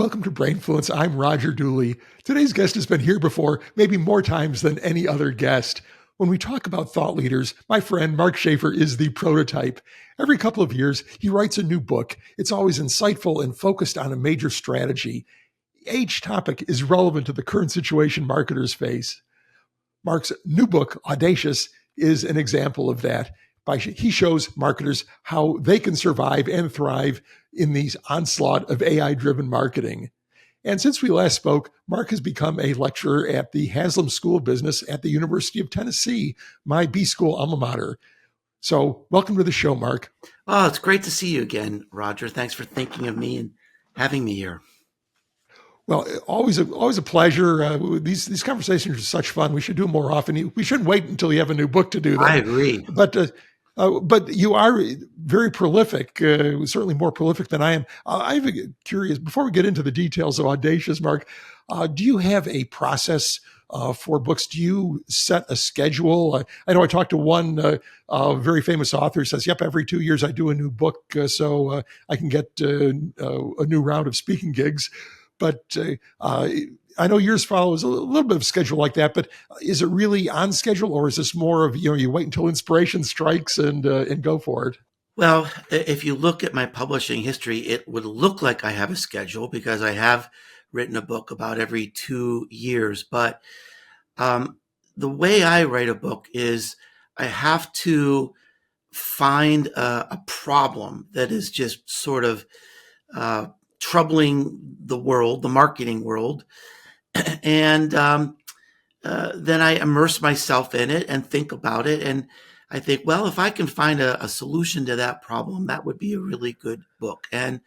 welcome to Brainfluence. I'm Roger Dooley. Today's guest has been here before, maybe more times than any other guest. When we talk about thought leaders, my friend Mark Schaefer is the prototype. Every couple of years, he writes a new book. It's always insightful and focused on a major strategy. Each topic is relevant to the current situation marketers face. Mark's new book, Audacious, is an example of that. He shows marketers how they can survive and thrive in these onslaught of AI-driven marketing. And since we last spoke, Mark has become a lecturer at the Haslam School of Business at the University of Tennessee, my B school alma mater. So welcome to the show, Mark. Oh, it's great to see you again, Roger. Thanks for thinking of me and having me here. Well, always a pleasure. These conversations are such fun. We should do them more often. We shouldn't wait until you have a new book to do them. I agree. But you are very prolific, certainly more prolific than I am. I'm curious, before we get into the details of Audacious, Mark, do you have a process for books? Do you set a schedule? I know I talked to one very famous author who says, yep, every 2 years I do a new book so I can get a new round of speaking gigs. But I know yours follows a little bit of schedule like that, but is it really on schedule, or is this more of, you wait until inspiration strikes and go for it? Well, if you look at my publishing history, it would look like I have a schedule because I have written a book about every 2 years. But the way I write a book is I have to find a problem that is just sort of troubling the world, the marketing world. And then I immerse myself in it and think about it. And I think, well, if I can find a solution to that problem, that would be a really good book. And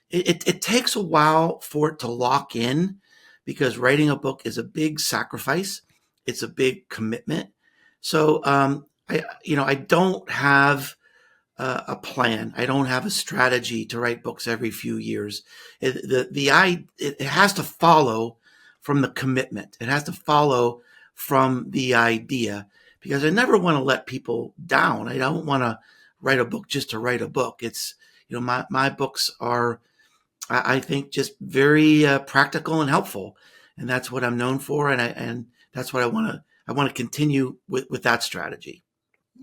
it takes a while for it to lock in because writing a book is a big sacrifice. It's a big commitment. So I don't have a plan. I don't have a strategy to write books every few years. It has to follow from the commitment. It has to follow from the idea because I never want to let people down. I don't want to write a book just to write a book. It's, my books are, I think, just very practical and helpful. And that's what I'm known for. And that's what I want to continue with that strategy.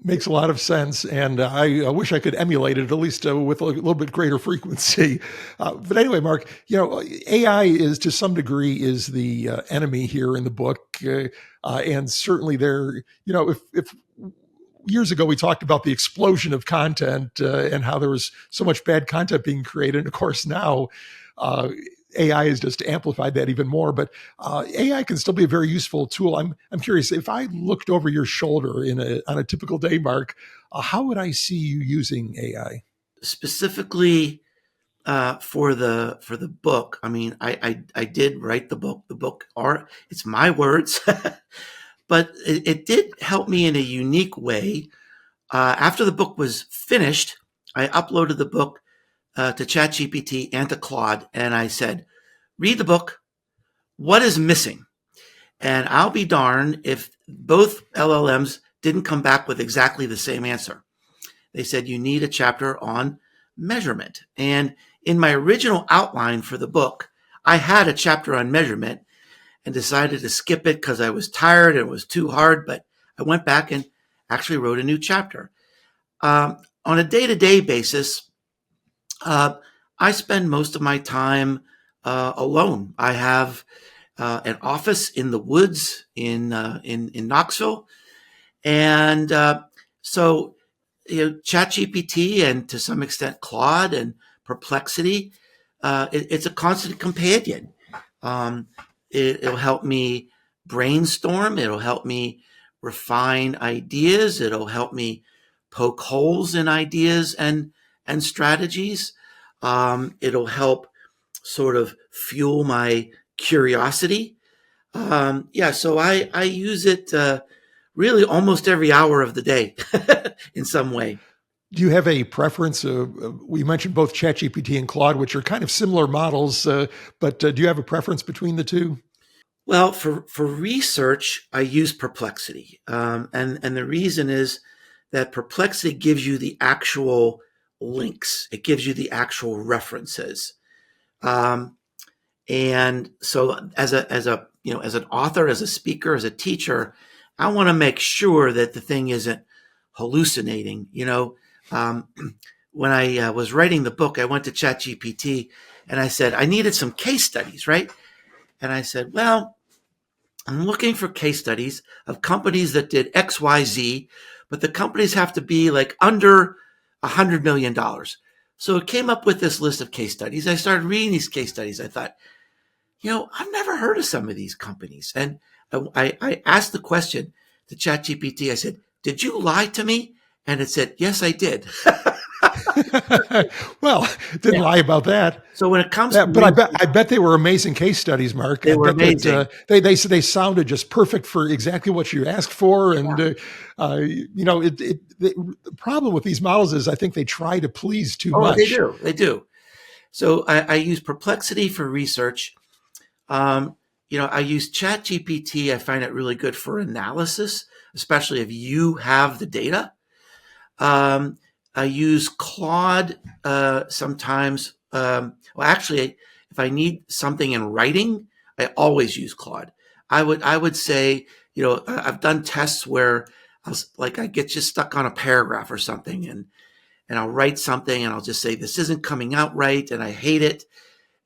Makes a lot of sense, and I wish I could emulate it, at least with a little bit greater frequency. But anyway, Mark, AI is to some degree is the enemy here in the book, and certainly there, if years ago we talked about the explosion of content and how there was so much bad content being created, and of course now AI has just amplified that even more, but AI can still be a very useful tool. I'm curious, if I looked over your shoulder on a typical day, Mark, how would I see you using AI? Specifically for the book, I mean, I did write the book. The book it's my words, but it did help me in a unique way. After the book was finished, I uploaded the book to ChatGPT and to Claude, and I said, read the book. What is missing? And I'll be darned if both LLMs didn't come back with exactly the same answer. They said, you need a chapter on measurement. And in my original outline for the book, I had a chapter on measurement and decided to skip it because I was tired and it was too hard. But I went back and actually wrote a new chapter. On a day-to-day basis, I spend most of my time alone. I have an office in the woods in Knoxville, and so ChatGPT and to some extent Claude and Perplexity, it's a constant companion. It'll help me brainstorm. It'll help me refine ideas. It'll help me poke holes in ideas and strategies. It'll help sort of fuel my curiosity. So I use it really almost every hour of the day in some way. Do you have a preference? We mentioned both ChatGPT and Claude, which are kind of similar models, but do you have a preference between the two? Well, for research, I use Perplexity. And the reason is that Perplexity gives you the actual links. It gives you the actual references. And so as an author, as a speaker, as a teacher, I want to make sure that the thing isn't hallucinating. Um, when I was writing the book, I went to ChatGPT and I said, I needed some case studies, right? And I said, well, I'm looking for case studies of companies that did X, Y, Z, but the companies have to be like under $100 million. So it came up with this list of case studies. I started reading these case studies. I thought, I've never heard of some of these companies. And I asked the question to ChatGPT. I said, did you lie to me? And it said, yes, I did. Well, didn't Yeah. lie about that. So when it comes Yeah, to but research, I bet they were amazing case studies, Mark. they I were bet that amazing. they sounded just perfect for exactly what you asked for. And the problem with these models is I think they try to please too Oh, they much. do. They do. So I use Perplexity for research. I use ChatGPT. I find it really good for analysis, especially if you have the data. I use Claude sometimes. Actually, if I need something in writing, I always use Claude. I would say, I've done tests where I get just stuck on a paragraph or something, and I'll write something, and I'll just say this isn't coming out right, and I hate it,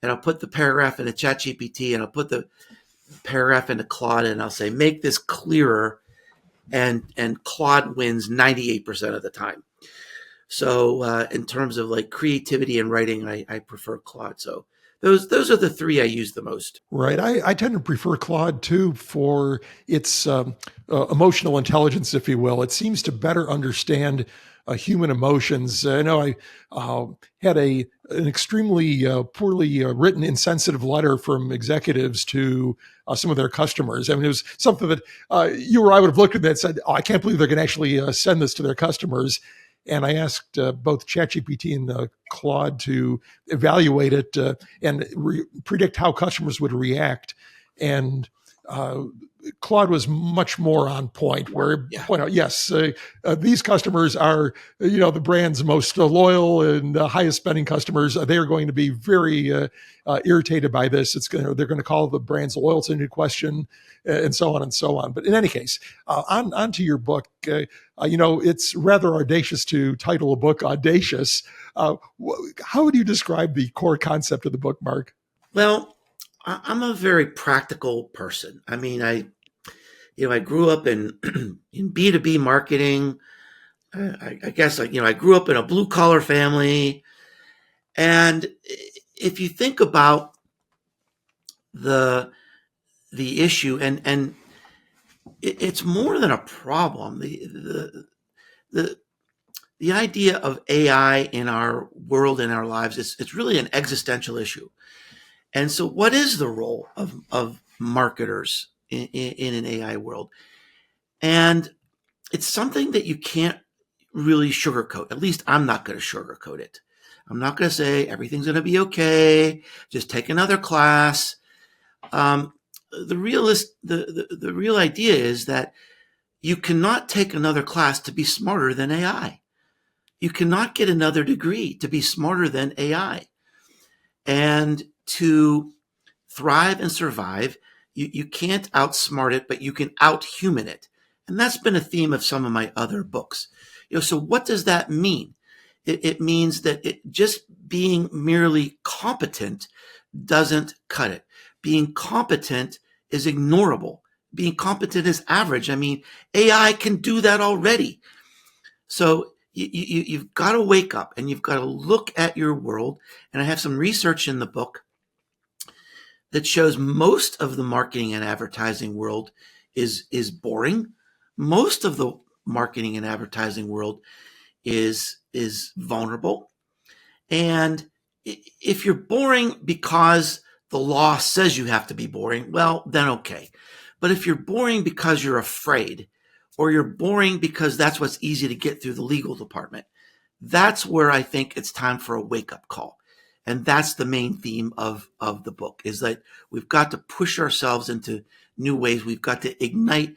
and I'll put the paragraph into ChatGPT, and I'll put the paragraph into Claude, and I'll say make this clearer, and Claude wins 98% of the time. So in terms of like creativity and writing, I prefer Claude. So those are the three I use the most. Right. I tend to prefer Claude too for its emotional intelligence, if you will. It seems to better understand human emotions. I know I had an extremely poorly written, insensitive letter from executives to some of their customers. I mean, it was something that you or I would have looked at that and said, "Oh, I can't believe they're going to actually send this to their customers." And I asked both ChatGPT and Claude to evaluate it and predict how customers would react. And Claude was much more on point, where point out, yes, these customers are, the brand's most loyal and highest spending customers. They are going to be very irritated by this. They're going to call the brand's loyalty into question, and so on and so on. But in any case, on to your book. It's rather audacious to title a book "Audacious." How would you describe the core concept of the book, Mark? Well, I'm a very practical person. I mean, I grew up in in B2B marketing. I guess I grew up in a blue collar family, and if you think about the issue, and it's more than a problem. The the idea of AI in our world, in our lives, it's really an existential issue. And so, what is the role of marketers in an AI world? And it's something that you can't really sugarcoat. At least I'm not going to sugarcoat it. I'm not going to say everything's going to be okay. Just take another class. The real idea is that you cannot take another class to be smarter than AI. You cannot get another degree to be smarter than AI. And to thrive and survive, you can't outsmart it, but you can outhuman it. And that's been a theme of some of my other books. So what does that mean? It means that just being merely competent doesn't cut it. Being competent is ignorable. Being competent is average. I mean, AI can do that already. So you've got to wake up and you've got to look at your world. And I have some research in the book that shows most of the marketing and advertising world is boring. Most of the marketing and advertising world is vulnerable. And if you're boring because the law says you have to be boring, well, then okay. But if you're boring because you're afraid, or you're boring because that's what's easy to get through the legal department, that's where I think it's time for a wake-up call. And that's the main theme of the book, is that we've got to push ourselves into new ways. We've got to ignite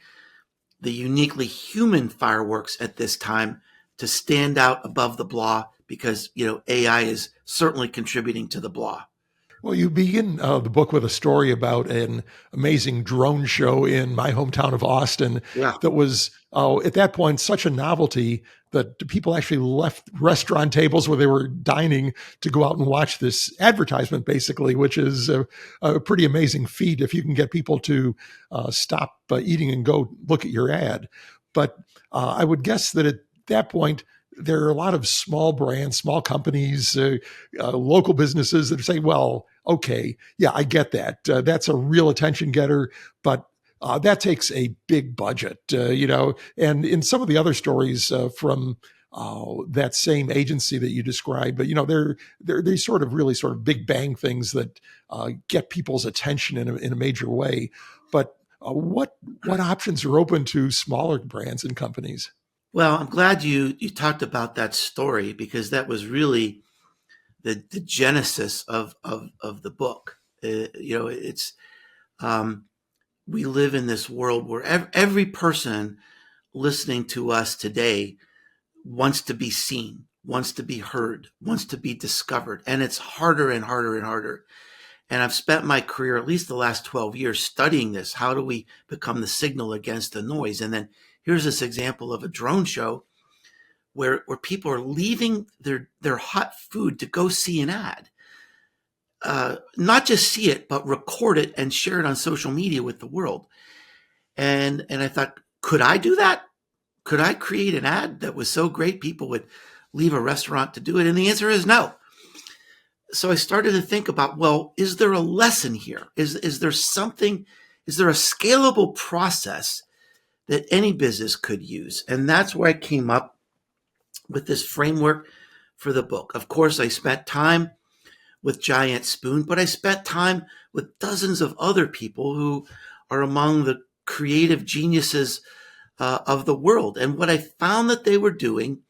the uniquely human fireworks at this time to stand out above the blah, because AI is certainly contributing to the blah. Well, you begin the book with a story about an amazing drone show in my hometown of Austin Yeah. that was, at that point, such a novelty that people actually left restaurant tables where they were dining to go out and watch this advertisement, basically, which is a pretty amazing feat if you can get people to stop eating and go look at your ad. But I would guess that at that point, there are a lot of small brands, small companies, local businesses that say, well, okay, yeah, I get that. That's a real attention getter, but that takes a big budget, And in some of the other stories from that same agency that you described, but they're these sort of really sort of big bang things that get people's attention in a major way. But what options are open to smaller brands and companies? Well, I'm glad you talked about that story because that was really the genesis of the book. It's um, we live in this world where every person listening to us today wants to be seen, wants to be heard, wants to be discovered, and it's harder and harder and harder. And I've spent my career, at least the last 12 years, studying this. How do we become the signal against the noise? And then here's this example of a drone show where people are leaving their hot food to go see an ad. Not just see it, but record it and share it on social media with the world. And I thought, could I do that? Could I create an ad that was so great people would leave a restaurant to do it? And the answer is no. So I started to think about, well, is there a lesson here? Is there something, is there a scalable process that any business could use? And that's where I came up with this framework for the book. Of course, I spent time with Giant Spoon, but I spent time with dozens of other people who are among the creative geniuses of the world. And what I found that they were doing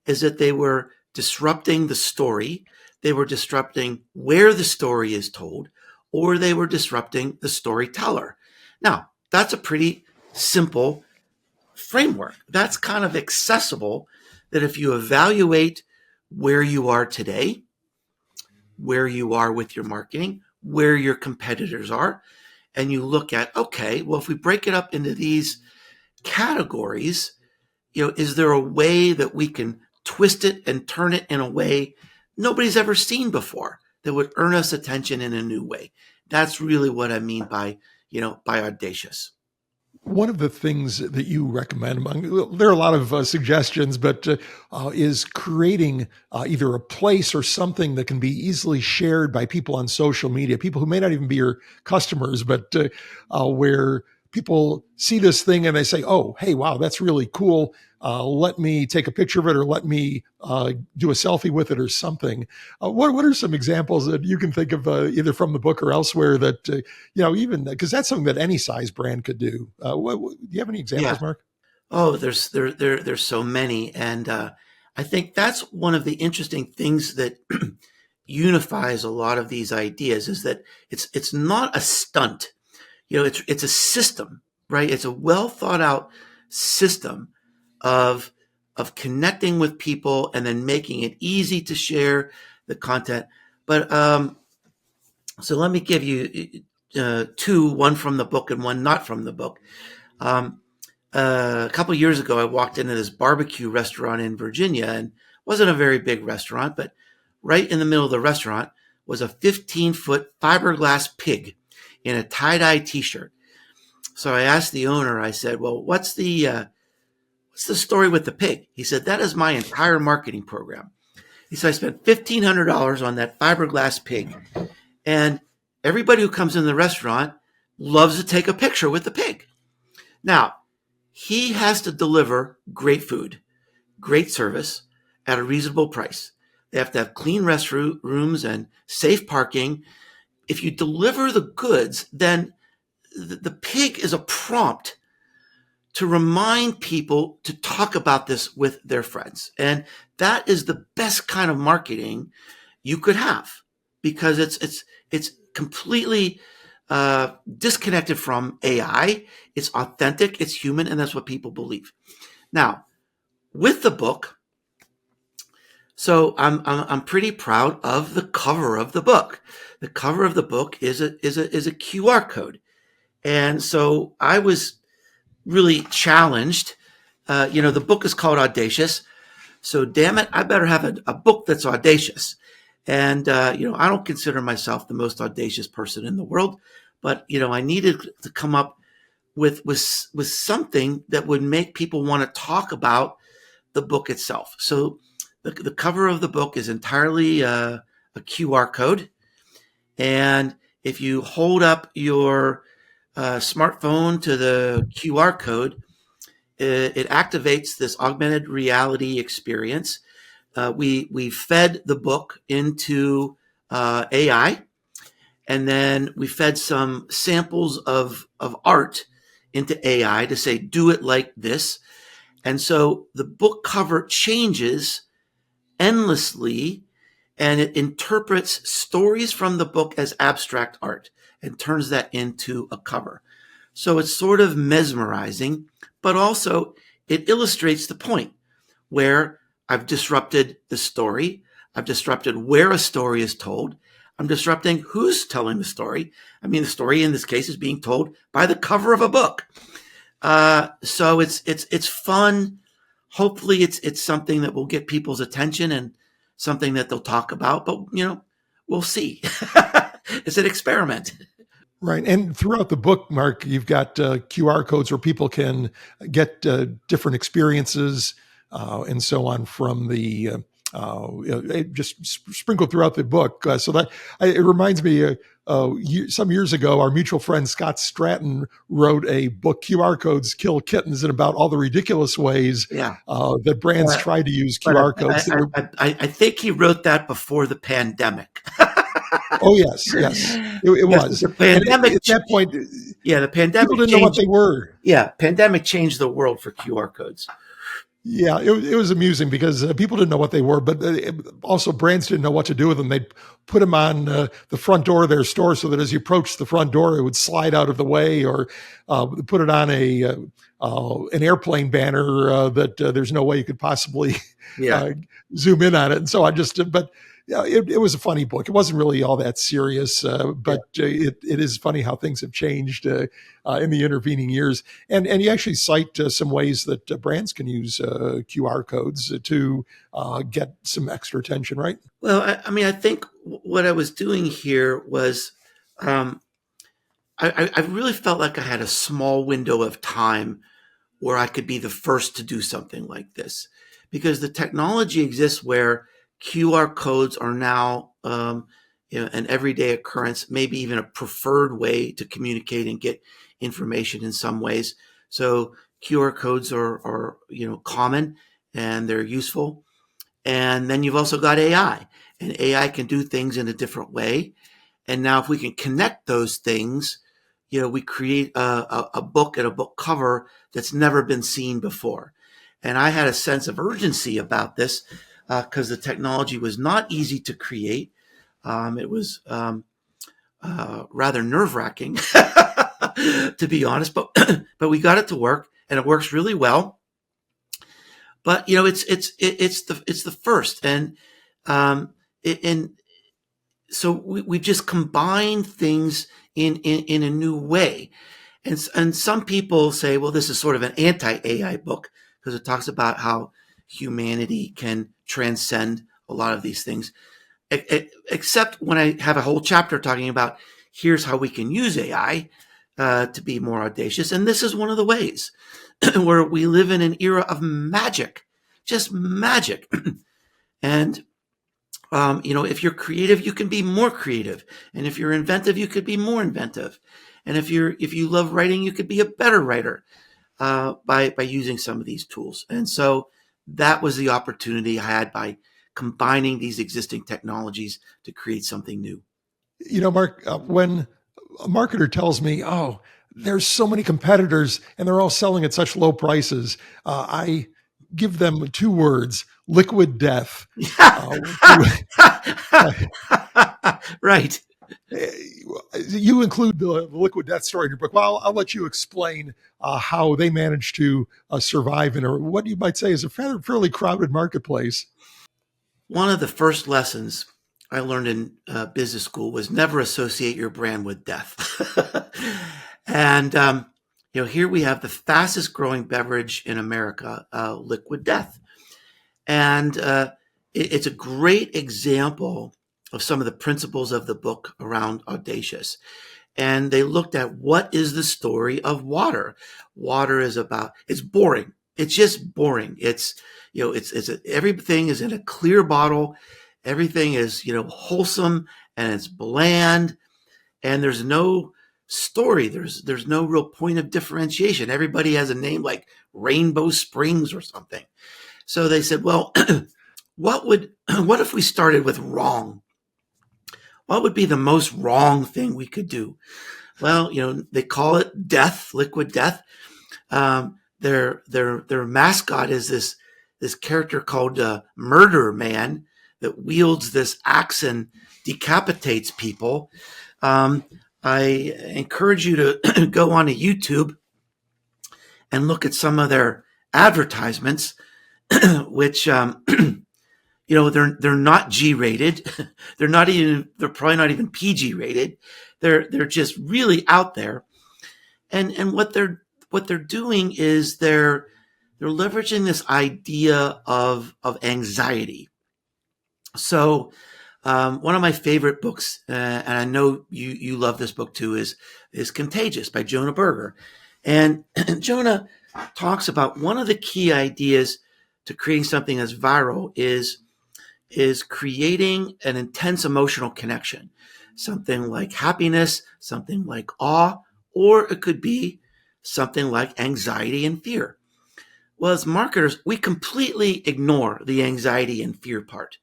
is that they were disrupting the story, they were disrupting where the story is told, or they were disrupting the storyteller. Now, that's a pretty simple framework. That's kind of accessible that if you evaluate where you are today, where you are with your marketing, where your competitors are, and you look at, okay, well, if we break it up into these categories, is there a way that we can twist it and turn it in a way nobody's ever seen before that would earn us attention in a new way? That's really what I mean by Audacious. One of the things that you recommend there are a lot of suggestions, but is creating either a place or something that can be easily shared by people on social media, people who may not even be your customers, but where people see this thing and they say, oh, hey, wow, that's really cool. Let me take a picture of it or let me do a selfie with it or something. What are some examples that you can think of either from the book or elsewhere that, even because that's something that any size brand could do. Do you have any Yeah. examples, Mark? Oh, there's so many, and I think that's one of the interesting things that unifies a lot of these ideas is that it's not a stunt. It's a system, right? It's a well thought out system of of connecting with people and then making it easy to share the content. But so let me give you two, one from the book and one not from the book. Um, a couple of years ago, I walked into this barbecue restaurant in Virginia, and it wasn't a very big restaurant, but right in the middle of the restaurant was a 15-foot fiberglass pig in a tie-dye T-shirt. So I asked the owner. I said, "Well, what's the story with the pig?" He said, "That is my entire marketing program." He said, "I spent $1,500 on that fiberglass pig, and everybody who comes in the restaurant loves to take a picture with the pig." Now, he has to deliver great food, great service at a reasonable price. They have to have clean restrooms and safe parking. If you deliver the goods, then the pig is a prompt to remind people to talk about this with their friends. And that is the best kind of marketing you could have because it's completely disconnected from AI. It's authentic, it's human, and that's what people believe. Now, with the book, So I'm pretty proud of the cover of the book. The cover of the book is a QR code, and so I was really challenged. The book is called Audacious, so damn it, I better have a book that's audacious. And I don't consider myself the most audacious person in the world, but I needed to come up with something that would make people want to talk about the book itself. So the cover of the book is entirely a QR code. And if you hold up your smartphone to the QR code, it activates this augmented reality experience. We fed the book into AI, and then we fed some samples of art into AI to say, do it like this. And so the book cover changes endlessly, and it interprets stories from the book as abstract art and turns that into a cover. So it's sort of mesmerizing, but also it illustrates the point where I've disrupted the story. I've disrupted where a story is told. I'm disrupting who's telling the story. I mean, the story in this case is being told by the cover of a book. So it's fun. Hopefully, it's something that will get people's attention and something that they'll talk about. But we'll see. It's an experiment. Right. And throughout the book, Mark, you've got QR codes where people can get different experiences and so on from the just sprinkled throughout the book. So that it reminds me, some years ago, our mutual friend Scott Stratton wrote a book, QR Codes Kill Kittens, and about all the ridiculous ways Yeah. that brands try to use But QR codes that were. I think he wrote that before the pandemic. Oh, yes, yes, it Yes, was. the And pandemic. at that point, Yeah, the people pandemic didn't know what changed. they were. Yeah, pandemic changed the world for QR codes. Yeah, it was amusing because people didn't know what they were, but also brands didn't know what to do with them. They'd put them on the front door of their store so that as you approached the front door, it would slide out of the way, or put it on an airplane banner that there's no way you could possibly Yeah, uh, zoom in on it. And so I just, but yeah, it was a funny book. It wasn't really all that serious, yeah. but it is funny how things have changed in the intervening years. And you actually cite some ways that brands can use QR codes to get some extra attention, right? Well, I mean, I think what I was doing here was um, I really felt like I had a small window of time where I could be the first to do something like this, because the technology exists where QR codes are now an everyday occurrence, maybe even a preferred way to communicate and get information in some ways. So QR codes are common and they're useful. And then you've also got AI, and AI can do things in a different way. And now, if we can connect those things, we create a book and a book cover that's never been seen before. And I had a sense of urgency about this because the technology was not easy to create. It was rather nerve wracking, to be honest, but but we got it to work, and it works really well. But it's the first, and and so we just combine things in a new way. And some people say, well, this is sort of an anti-AI book because it talks about how humanity can transcend a lot of these things. Except when I have a whole chapter talking about here's how we can use AI to be more audacious. And this is one of the ways where we live in an era of magic, just magic. And if you're creative, you can be more creative, and if you're inventive, you could be more inventive, and if you love writing, you could be a better writer by using some of these tools. And so that was the opportunity I had by combining these existing technologies to create something new. Mark, when a marketer tells me, "Oh, there's so many competitors and they're all selling at such low prices," I give them two words: liquid death. Right. You include the liquid death story in your book. Well, I'll let you explain how they managed to survive in what you might say is a fairly crowded marketplace. one of the first lessons I learned in business school was never associate your brand with death. And here we have the fastest growing beverage in America, liquid death, and it's a great example of some of the principles of the book around Audacious. And they looked at what is the story of water. Water is about, it's boring. It's just boring. Everything is in a clear bottle. Everything is, wholesome, and it's bland, and there's no story. There's no real point of differentiation. Everybody has a name like Rainbow Springs or something. So they said, well, what if we started with wrong? What would be the most wrong thing we could do? Well, they call it death, liquid death. Their mascot is this character called Murder Man that wields this axe and decapitates people. I encourage you to go onto YouTube and look at some of their advertisements, which they're not G rated. They're probably not even PG rated. They're just really out there. And what they're doing is they're leveraging this idea of anxiety. So one of my favorite books, and I know you love this book too, is Contagious by Jonah Berger. And Jonah talks about one of the key ideas to creating something that's viral is creating an intense emotional connection, something like happiness, something like awe, or it could be something like anxiety and fear. Well, as marketers, we completely ignore the anxiety and fear part.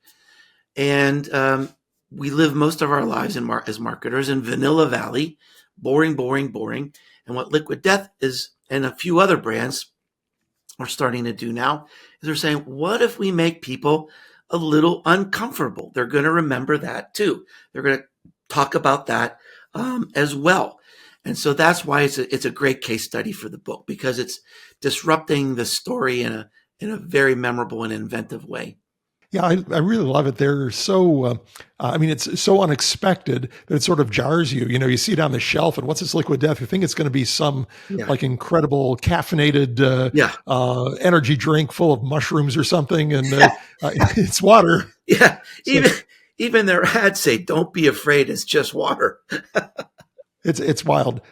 And we live most of our lives as marketers in Vanilla Valley, boring, boring, boring. And what Liquid Death is, and a few other brands are starting to do now, is they're saying, what if we make people a little uncomfortable? They're going to remember that too. They're going to talk about that as well. And so that's why it's a great case study for the book, because it's disrupting the story in a very memorable and inventive way. Yeah, I really love it. They're so, it's so unexpected that it sort of jars you. You see it on the shelf, and what's this liquid death? You think it's going to be some like incredible caffeinated energy drink full of mushrooms or something, and it's water. Yeah, even their ads say, "Don't be afraid, it's just water." It's wild.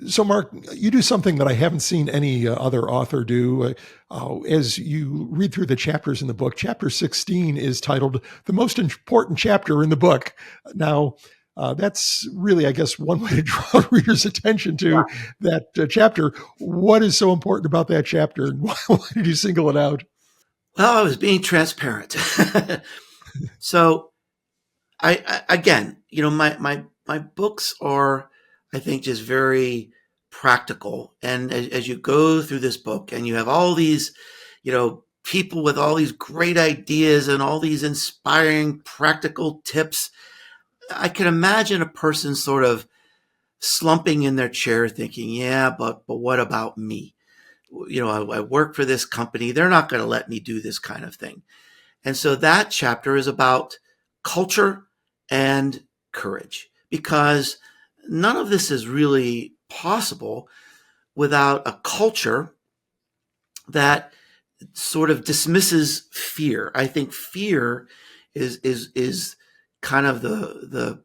So, Mark, you do something that I haven't seen any other author do. As you read through the chapters in the book, chapter 16 is titled "The Most Important Chapter in the Book." Now, that's really, I guess, one way to draw readers' attention to that chapter. What is so important about that chapter, and why did you single it out? Well, I was being transparent. So, I again, my books are, I think, just very practical. And as you go through this book and you have all these, people with all these great ideas and all these inspiring practical tips, I can imagine a person sort of slumping in their chair thinking, yeah, but what about me? I work for this company. They're not going to let me do this kind of thing. And so that chapter is about culture and courage, because none of this is really possible without a culture that sort of dismisses fear. I think fear is kind of the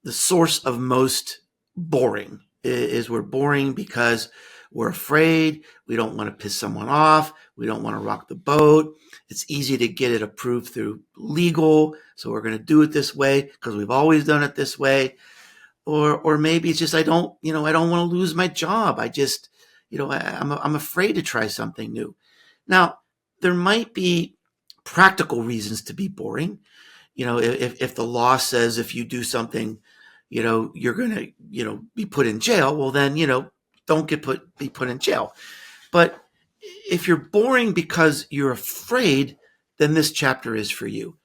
source of most boring. Is we're boring because we're afraid. We don't want to piss someone off. We don't want to rock the boat. It's easy to get it approved through legal, so we're going to do it this way because we've always done it this way. Or maybe it's just I don't want to lose my job. I just, I'm afraid to try something new. Now, there might be practical reasons to be boring. If the law says if you do something, you're going to, be put in jail, well then, don't be put in jail. But if you're boring because you're afraid, then this chapter is for you.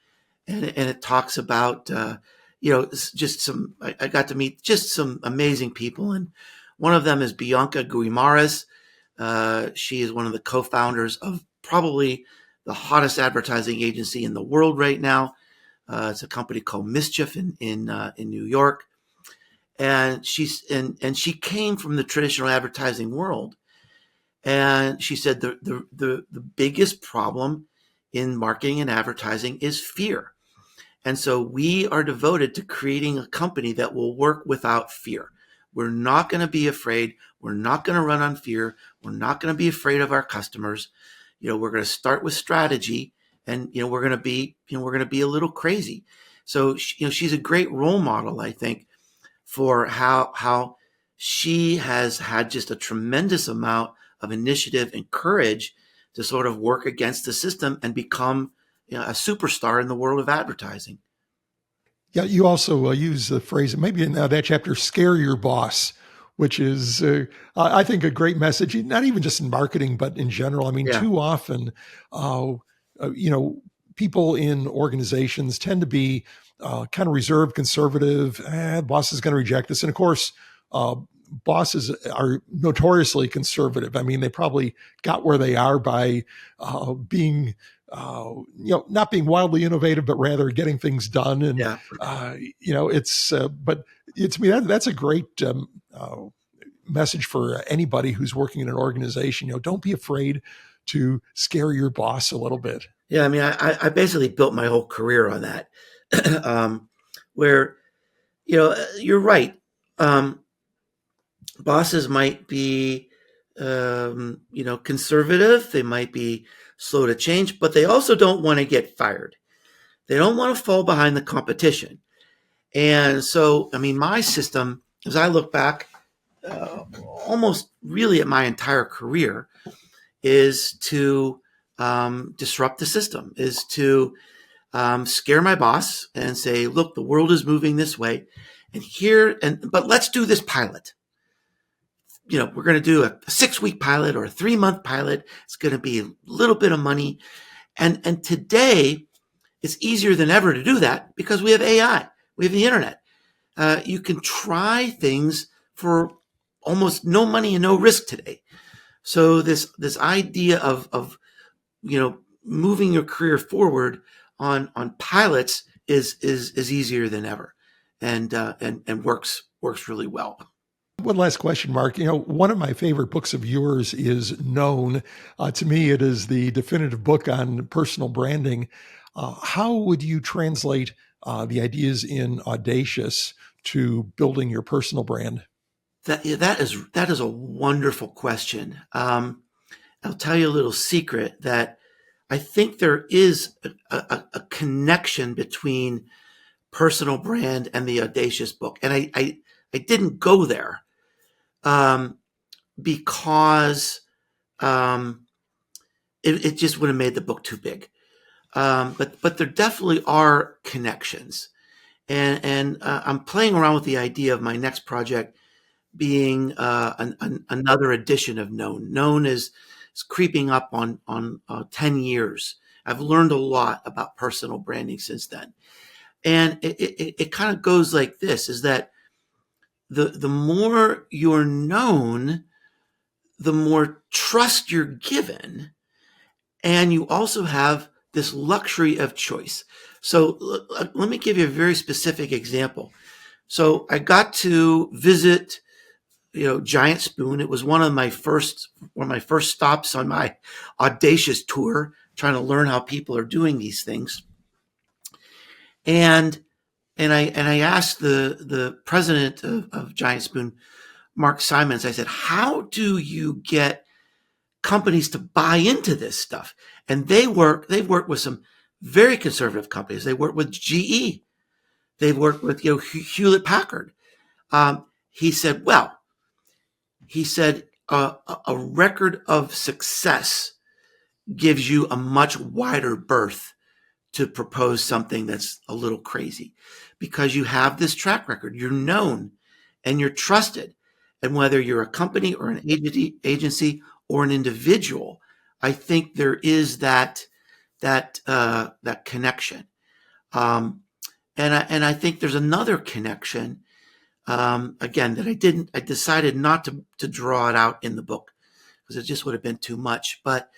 And it talks about, just I got to meet just some amazing people. And one of them is Bianca Guimaras. She is one of the co-founders of probably the hottest advertising agency in the world right now. It's a company called Mischief in New York, and she came from the traditional advertising world. And she said the biggest problem in marketing and advertising is fear. And so we are devoted to creating a company that will work without fear. We're not going to be afraid. We're not going to run on fear. We're not going to be afraid of our customers. We're going to start with strategy, and we're going to be a little crazy. So she's a great role model, I think, for how she has had just a tremendous amount of initiative and courage to sort of work against the system and become a superstar in the world of advertising. Yeah, you also use the phrase, maybe in that chapter, scare your boss, which is, I think, a great message, not even just in marketing, but in general. I mean, Yeah. too often, people in organizations tend to be kind of reserved, conservative. Boss is going to reject us. And of course, bosses are notoriously conservative. I mean, they probably got where they are by being not being wildly innovative, but rather getting things done. And, Yeah. but to me, that's a great message for anybody who's working in an organization. Don't be afraid to scare your boss a little bit. Yeah. I mean, I basically built my whole career on that, where, you're right. Bosses might be, conservative. They might be slow to change, but they also don't want to get fired. They don't want to fall behind the competition. And so, I mean, my system, as I look back, almost really at my entire career, is to disrupt the system, is to scare my boss and say, look, the world is moving this way. But let's do this pilot. We're going to do a 6-week pilot or a 3-month pilot. It's going to be a little bit of money. And today, it's easier than ever to do that because we have AI. We have the internet. You can try things for almost no money and no risk today. So this idea of moving your career forward on pilots is easier than ever, and works really well. One last question, Mark. One of my favorite books of yours is Known. To me, it is the definitive book on personal branding. How would you translate the ideas in Audacious to building your personal brand? That is a wonderful question. I'll tell you a little secret that I think there is a connection between personal brand and the Audacious book, and I didn't go there because it just would have made the book too big. But there definitely are connections, and I'm playing around with the idea of my next project being another edition of Known. Known is creeping up on 10 years. I've learned a lot about personal branding since then. And it kind of goes like this, is that the more you're known, the more trust you're given. And you also have this luxury of choice. So let me give you a very specific example. So I got to visit Giant Spoon. It was one of my first stops on my Audacious tour, trying to learn how people are doing these things. And I asked the president of Giant Spoon, Mark Simons, I said, how do you get companies to buy into this stuff? And they've worked with some very conservative companies. They work with GE. They've worked with Hewlett Packard. He said, a record of success gives you a much wider berth to propose something that's a little crazy, because you have this track record. You're known and you're trusted. And whether you're a company or an agency or an individual, I think there is that connection. And I think there's another connection, again, that I decided not to draw it out in the book because it just would have been too much. But,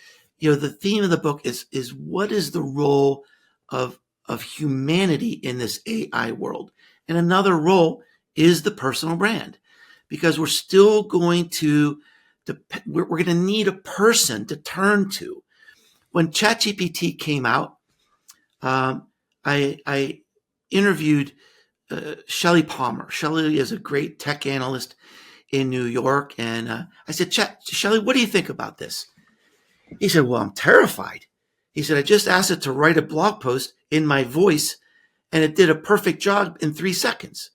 the theme of the book is what is the role of humanity in this AI world? And another role is the personal brand, because we're still going to we're going to need a person to turn to. When ChatGPT came out, I interviewed Shelley Palmer. Shelley is a great tech analyst in New York, and I said, Shelley, what do you think about this? He said, well, I'm terrified. He said, I just asked it to write a blog post in my voice, and it did a perfect job in 3 seconds.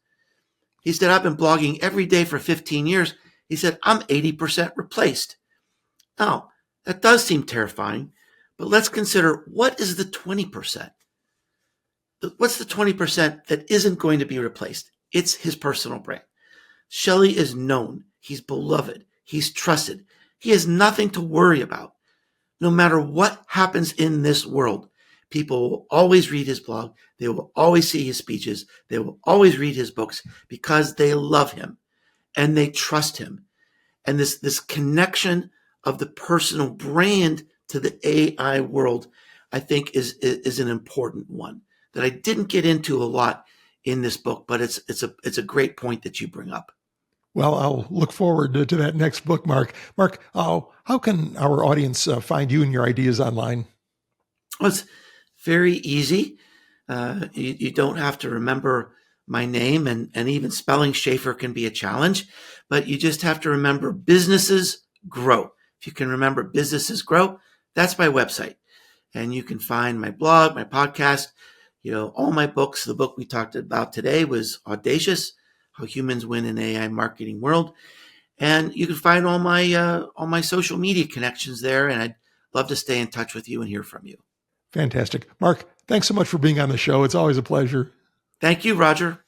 He said, I've been blogging every day for 15 years. He said, I'm 80% replaced. Now, that does seem terrifying, but let's consider, what is the 20%? What's the 20% that isn't going to be replaced? It's his personal brand. Shelley is known. He's beloved. He's trusted. He has nothing to worry about. No matter what happens in this world, people will always read his blog. They will always see his speeches. They will always read his books because they love him and they trust him. And this connection of the personal brand to the AI world, I think is an important one that I didn't get into a lot in this book, but it's a great point that you bring up. Well, I'll look forward to that next book, Mark. Mark, how can our audience find you and your ideas online? Well, it's very easy. You don't have to remember my name, and even spelling Schaefer can be a challenge, but you just have to remember Businesses Grow. If you can remember Businesses Grow, that's my website. And you can find my blog, my podcast, all my books. The book we talked about today was Audacious, How Humans Win in AI Marketing World. And you can find all my social media connections there. And I'd love to stay in touch with you and hear from you. Fantastic. Mark, thanks so much for being on the show. It's always a pleasure. Thank you, Roger.